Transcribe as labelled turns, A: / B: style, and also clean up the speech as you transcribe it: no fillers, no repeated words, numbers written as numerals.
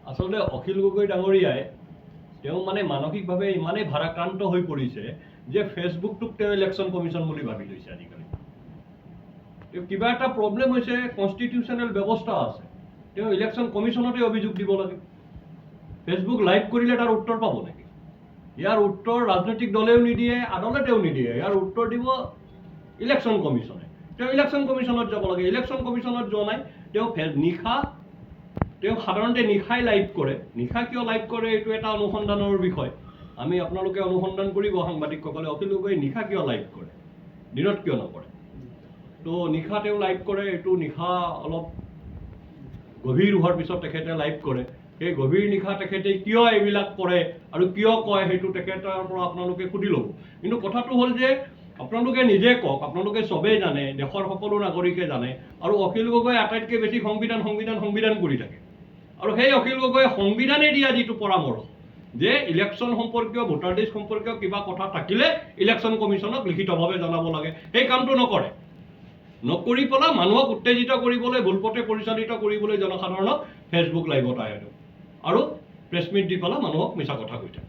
A: আচলতে অখিল গগৈ ডাঙৰীয়াই তেওঁ মানে মানসিকভাৱে ইমানেই ভাৰাক্ৰান্ত হৈ পৰিছে যে ফেচবুকটোক তেওঁ ইলেকশ্যন কমিশ্যন বুলি ভাবি লৈছে আজিকালি। কিবা এটা প্ৰব্লেম হৈছে, কনষ্টিটিউচনেল ব্যৱস্থা আছে, তেওঁ ইলেকশ্যন কমিশ্যনতে অভিযোগ দিব লাগে। ফেচবুক লাইভ কৰিলে তাৰ উত্তৰ পাব নেকি? ইয়াৰ উত্তৰ ৰাজনৈতিক দলেও নিদিয়ে, আদালতেও নিদিয়ে, ইয়াৰ উত্তৰ দিব ইলেকশ্যন কমিশ্যনে। তেওঁ ইলেকশ্যন কমিশ্যনত যাব লাগে। ইলেকশ্যন কমিশ্যনত যোৱা নাই, তেওঁ সাধাৰণতে নিশাই লাইভ কৰে। নিশা কিয় লাইভ কৰে এইটো এটা অনুসন্ধানৰ বিষয়। আমি আপোনালোকে অনুসন্ধান কৰিব সাংবাদিকসকলে, অখিল গগৈ নিশা কিয় লাইভ কৰে, দিনত কিয় নকৰে। তো নিশা তেওঁ লাইভ কৰে, এইটো নিশা অলপ গভীৰ হোৱাৰ পিছত তেখেতে লাইভ কৰে। সেই গভীৰ নিশা তেখেতে কিয় এইবিলাক কৰে আৰু কিয় কয় সেইটো তেখেতৰ পৰা আপোনালোকে সুধি ল'ব। কিন্তু কথাটো হ'ল যে আপোনালোকে নিজে কওক, আপোনালোকে চবেই জানে, দেশৰ সকলো নাগৰিকে জানে, আৰু অখিল গগৈ আটাইতকৈ বেছি সংবিধান কৰি থাকে। আৰু সেই অখিল গগৈ সংবিধানে দিয়া যিটো পৰামৰ্শ যে ইলেকশ্যন সম্পৰ্কীয়, ভোটাৰ লিষ্ট সম্পৰ্কীয় কিবা কথা থাকিলে ইলেকশ্যন কমিশ্যনক লিখিতভাৱে জনাব লাগে, সেই কামটো নকৰে। নকৰি পেলাই মানুহক উত্তেজিত কৰিবলৈ, ভুলপথে পৰিচালিত কৰিবলৈ জনসাধাৰণক ফেচবুক লাইভত আহে আৰু প্ৰেছ মিট দি পেলাই মানুহক মিছা কথা কৈ থাকে।